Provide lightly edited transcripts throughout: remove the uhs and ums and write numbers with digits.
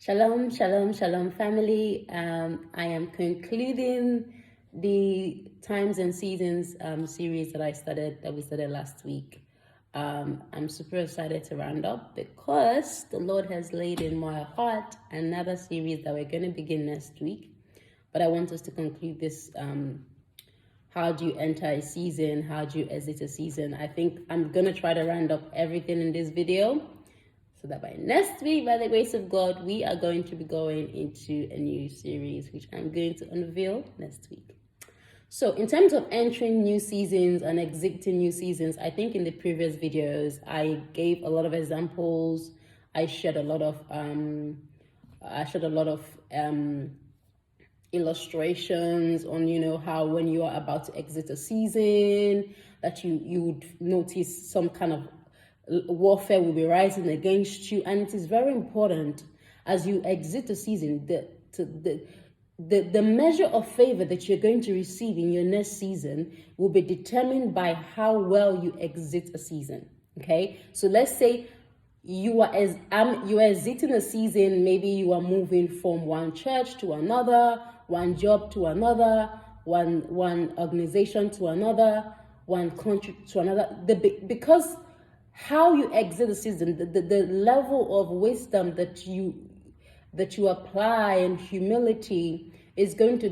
Shalom, shalom, shalom, family. I am concluding the Times and Seasons series that we started last week. I'm super excited to round up because the Lord has laid in my heart another series that we're going to begin next week. But I want us to conclude this. How do you enter a season? How do you exit a season? I think I'm going to try to round up everything in this video, so that by next week, by the grace of God, we are going to be going into a new series, which I'm going to unveil next week. So in terms of entering new seasons and exiting new seasons, I think in the previous videos, I gave a lot of examples. I shared a lot of illustrations on, how when you are about to exit a season, that you would notice some kind of warfare will be rising against you, and it is very important as you exit the season the measure of favor that you're going to receive in your next season will be determined by how well you exit a season. Okay, so let's say you are exiting a season. Maybe you are moving from one church to another, one job to another, one organization to another, one country to another. Because how you exit the season, the level of wisdom that you apply and humility is going to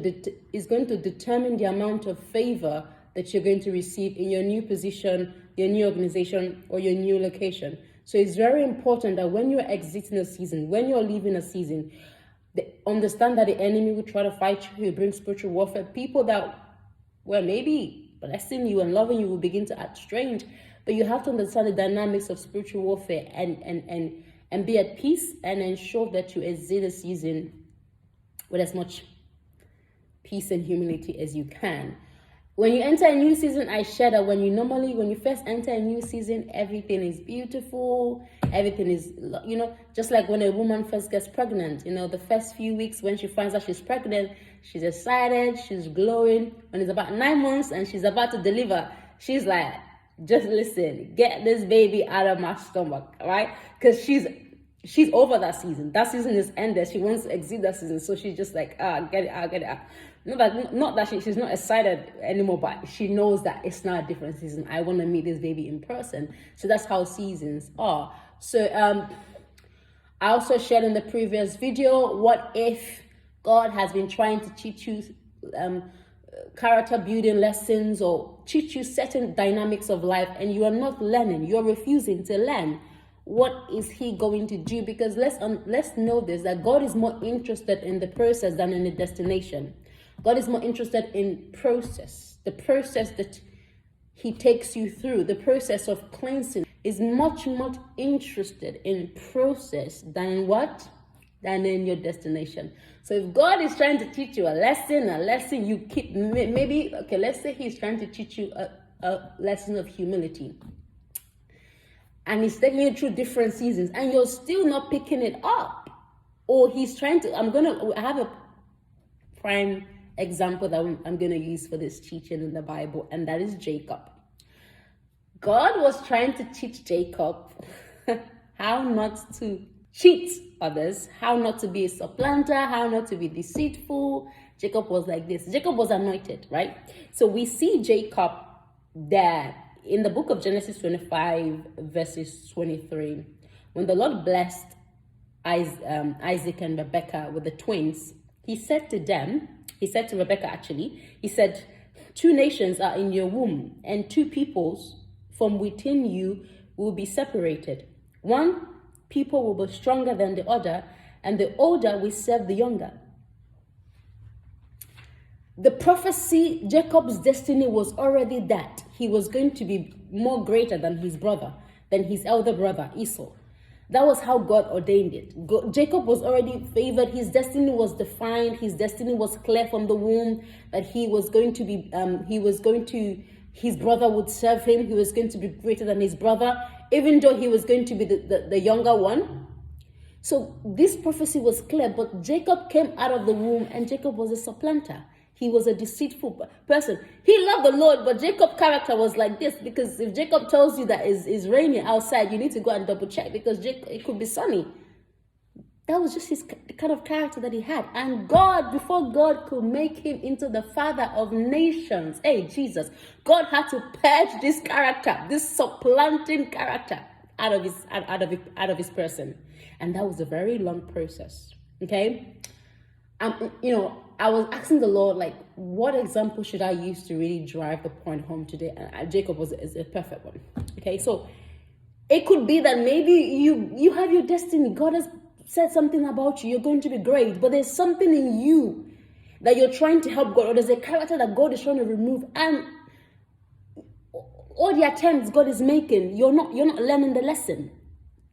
determine the amount of favor that you're going to receive in your new position, your new organization, or your new location. So it's very important that when you're exiting a season, when you're leaving a season, understand that the enemy will try to fight you. He'll bring spiritual warfare. People that were maybe blessing you and loving you will begin to act strange. But you have to understand the dynamics of spiritual warfare and be at peace and ensure that you exit the season with as much peace and humility as you can. When you enter a new season, I share that when you first enter a new season, everything is beautiful. Everything is, just like when a woman first gets pregnant, the first few weeks when she finds out she's pregnant, she's excited, she's glowing. When it's about 9 months and she's about to deliver, she's like, just listen, get this baby out of my stomach, right? Because she's over that season. That season is ended. She wants to exit that season. So she's just like, get it out. Not that she's not excited anymore, but she knows that it's not a different season. I want to meet this baby in person. So that's how seasons are. So I also shared in the previous video, what if God has been trying to teach you character building lessons or teach you certain dynamics of life and you are not learning, you're refusing to learn. What is he going to do? Because let's know this, that God is more interested in the process than in the destination. God is more interested in process, the process that he takes you through, the process of cleansing is much interested in process than what? Than in your destination. So if God is trying to teach you a lesson you keep, maybe, okay, let's say he's trying to teach you a lesson of humility. And he's taking you through different seasons and you're still not picking it up. Or he's trying to, I have a prime example that I'm going to use for this teaching in the Bible, and that is Jacob. God was trying to teach Jacob how not to cheat others, how not to be a supplanter, how not to be deceitful. Jacob was like this. Jacob was anointed, right? So we see Jacob there in the book of Genesis 25, verses 23. When the Lord blessed Isaac and Rebekah with the twins, he said to Rebekah actually, he said, 2 nations are in your womb, and 2 peoples from within you will be separated. One people will be stronger than the other, and the older will serve the younger. The prophecy, Jacob's destiny was already that he was going to be more greater than his brother, than his elder brother, Esau. That was how God ordained it. Jacob was already favored. His destiny was defined. His destiny was clear from the womb, that he was going to be, his brother would serve him. He was going to be greater than his brother, even though he was going to be the younger one. So this prophecy was clear, but Jacob came out of the womb and Jacob was a supplanter. He was a deceitful person. He loved the Lord, but Jacob's character was like this, because if Jacob tells you that it's raining outside, you need to go and double check, because it could be sunny. That was just the kind of character that he had. And God, before God could make him into the father of nations, hey, Jesus, God had to purge this character, this supplanting character out of his person. And that was a very long process. Okay? I was asking the Lord, like, what example should I use to really drive the point home today? And Jacob is a perfect one. Okay, so it could be that maybe you have your destiny. God has said something about you. You're going to be great, but there's something in you that you're trying to help God, or there's a character that God is trying to remove, and all the attempts God is making, you're not learning the lesson.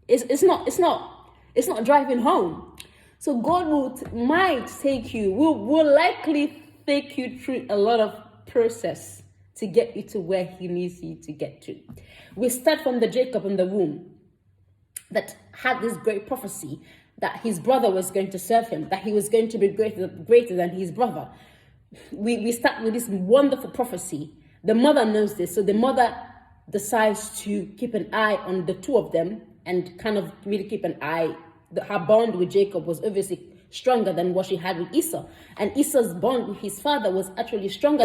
It's not driving home. So God will likely take you through a lot of process to get you to where he needs you to get to. We start from the Jacob in the womb that had this great prophecy that his brother was going to serve him, that he was going to be greater than his brother. We start with this wonderful prophecy. The mother knows this, so the mother decides to keep an eye on the two of them and kind of really keep an eye. Her bond with Jacob was obviously stronger than what she had with Esau. And Esau's bond with his father was actually stronger.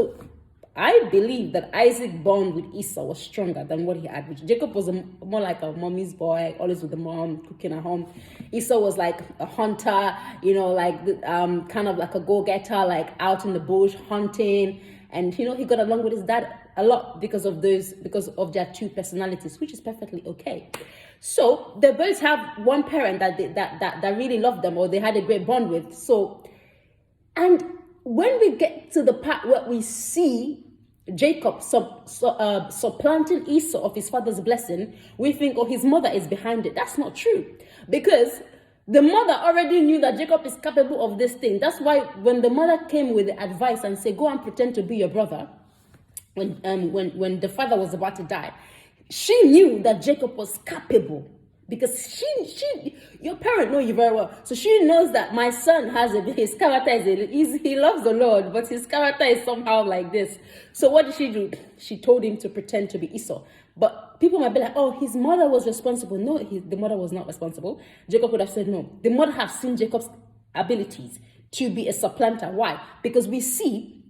I believe that Isaac's bond with Esau was stronger than what he had with Jacob. Was more like a mommy's boy, always with the mom, cooking at home. Esau was like a hunter, kind of like a go-getter, like out in the bush hunting. And, he got along with his dad a lot because of their two personalities, which is perfectly okay. So they both have one parent that really loved them, or they had a great bond with. So, and when we get to the part where we see Jacob supplanting Esau of his father's blessing, we think, oh, his mother is behind it. That's not true, because the mother already knew that Jacob is capable of this thing. That's why when the mother came with the advice and said, go and pretend to be your brother, when the father was about to die, she knew that Jacob was capable, because your parent know you very well. So she knows that my son his character he loves the Lord, but his character is somehow like this. So what did she do? She told him to pretend to be Esau. But people might be like, oh, his mother was responsible. No, the mother was not responsible. Jacob would have said no. The mother has seen Jacob's abilities to be a supplanter. Why? Because we see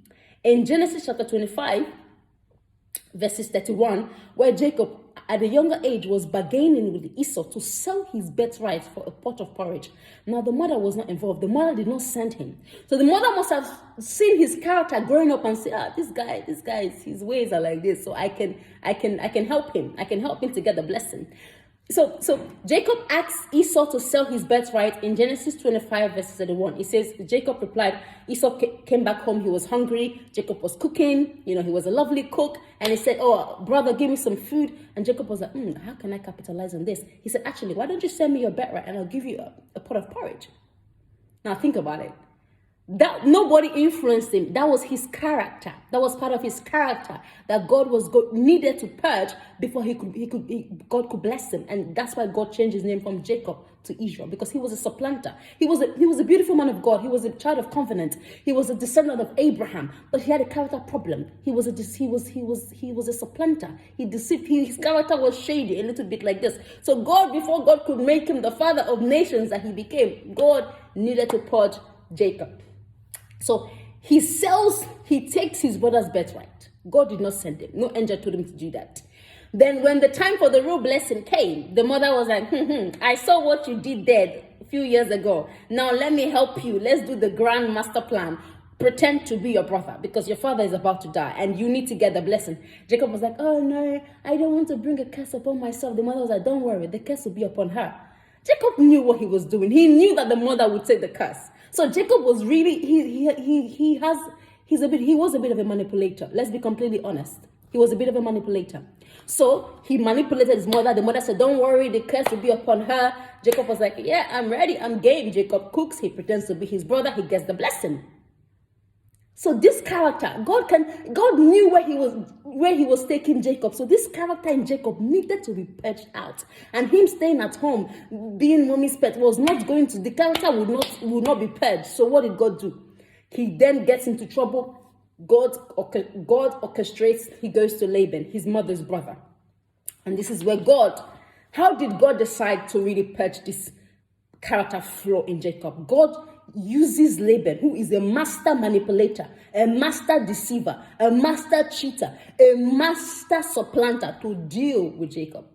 in Genesis chapter 25, verses 31, where Jacob at a younger age was bargaining with Esau to sell his birthright for a pot of porridge. Now the mother was not involved. The mother did not send him. So the mother must have seen his character growing up and say, this guy, his ways are like this. So I can help him. I can help him to get the blessing. So Jacob asks Esau to sell his birthright in Genesis 25, verse 31. It says, Jacob replied, Esau came back home. He was hungry. Jacob was cooking. He was a lovely cook. And he said, oh, brother, give me some food. And Jacob was like, how can I capitalize on this? He said, actually, why don't you send me your birthright and I'll give you a pot of porridge. Now think about it. That nobody influenced him. That was his character. That was part of his character that God needed to purge before God could bless him. And that's why God changed his name from Jacob to Israel, because he was a supplanter. He was a beautiful man of God. He was a child of covenant. He was a descendant of Abraham, but he had a character problem. He was a supplanter. He deceived. His character was shady, a little bit like this. So before God could make him the father of nations that he became, God needed to purge Jacob. So he takes his brother's birthright. God did not send him. No angel told him to do that. Then when the time for the real blessing came, the mother was like, I saw what you did there a few years ago. Now let me help you. Let's do the grand master plan. Pretend to be your brother, because your father is about to die and you need to get the blessing. Jacob was like, oh no, I don't want to bring a curse upon myself. The mother was like, don't worry, the curse will be upon her. Jacob knew what he was doing. He knew that the mother would take the curse. So Jacob was really, he was a bit of a manipulator. Let's be completely honest. He was a bit of a manipulator. So he manipulated his mother. The mother said, don't worry, the curse will be upon her. Jacob was like, yeah, I'm ready, I'm game. Jacob cooks, he pretends to be his brother, he gets the blessing. So this character, God knew where he was taking Jacob. So this character in Jacob needed to be purged out. And him staying at home, being mommy's pet, was not going to, the character would not be purged. So what did God do? He then gets into trouble. God orchestrates, he goes to Laban, his mother's brother. And this is where how did God decide to really purge this character flaw in Jacob. God uses Laban, who is a master manipulator, a master deceiver, a master cheater, a master supplanter, to deal with Jacob.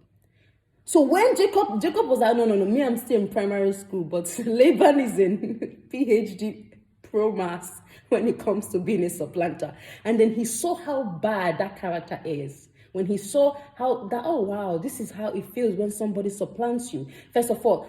So when Jacob was like, no, me, I'm still in primary school, but Laban is in PhD pro mass when it comes to being a supplanter. And then he saw how bad that character is. When he saw how that, oh wow, this is how it feels when somebody supplants you. First of all,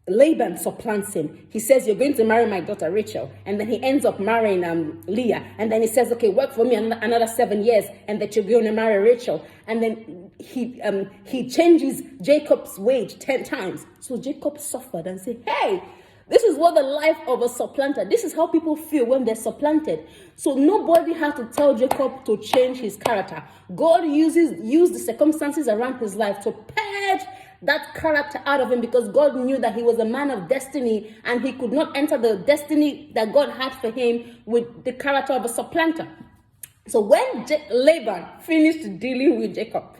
Laban supplants him. He says, you're going to marry my daughter Rachel. And then he ends up marrying Leah. And then he says, okay, work for me another 7 years and that you're going to marry Rachel. And then he changes Jacob's wage 10 times. So Jacob suffered and said, hey, this is what the life of a supplanter, this is how people feel when they're supplanted. So nobody had to tell Jacob to change his character. God used the circumstances around his life to purge that character out of him, because God knew that he was a man of destiny and he could not enter the destiny that God had for him with the character of a supplanter. So when Laban finished dealing with Jacob,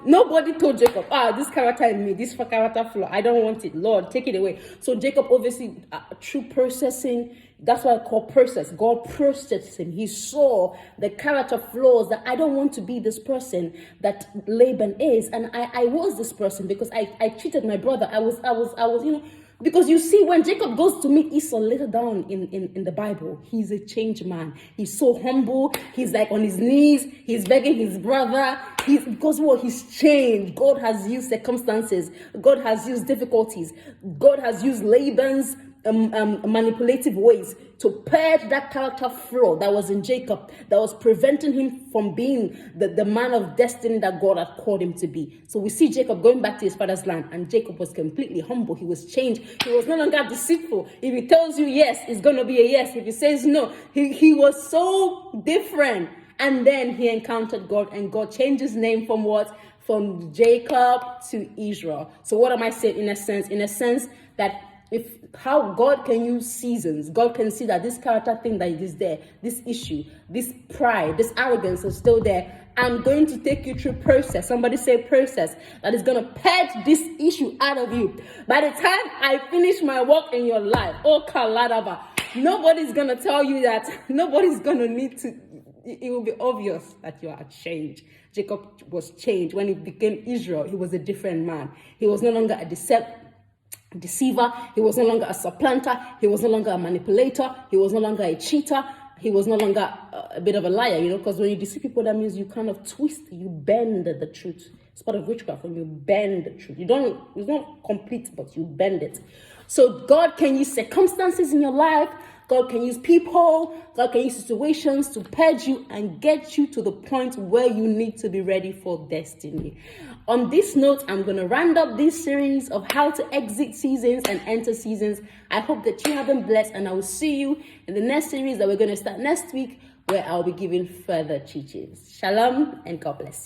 nobody told Jacob, this character in me, this character flaw, I don't want it. Lord, take it away. So Jacob, obviously, through processing, that's why I call process. God processed him. He saw the character flaws that I don't want to be this person that Laban is. And I was this person because I cheated my brother. I was, because you see, when Jacob goes to meet Esau later down in the Bible, he's a changed man. He's so humble. He's like on his knees. He's begging his brother. Because what? He's changed. God has used circumstances. God has used difficulties. God has used Laban's manipulative ways to purge that character flaw that was in Jacob, that was preventing him from being the man of destiny that God had called him to be. So we see Jacob going back to his father's land, and Jacob was completely humble. He was changed. He was no longer deceitful. If he tells you yes, it's going to be a yes. If he says no, he was so different. And then he encountered God, and God changed his name from what? From Jacob to Israel. So what am I saying in a sense? In a sense that how God can use seasons. God can see that this character thing that is there, this issue, this pride, this arrogance is still there. I'm going to take you through process. Somebody say process. That is going to purge this issue out of you. By the time I finish my work in your life, oh Kaladaba, nobody's going to tell you that. Nobody's going to need to. It will be obvious that you are changed. Jacob was changed. When he became Israel, he was a different man. He was no longer a deceiver. He was no longer a supplanter. He was no longer a manipulator. He was no longer a cheater. He was no longer a bit of a liar, because when you deceive people, that means you kind of twist, you bend the truth. It's part of witchcraft when you bend the truth. It's not complete, but you bend it. So God can use circumstances in your life. God can use people. God can use situations to purge you and get you to the point where you need to be ready for destiny. On this note, I'm going to round up this series of how to exit seasons and enter seasons. I hope that you have been blessed, and I will see you in the next series that we're going to start next week, where I'll be giving further teachings. Shalom and God bless you.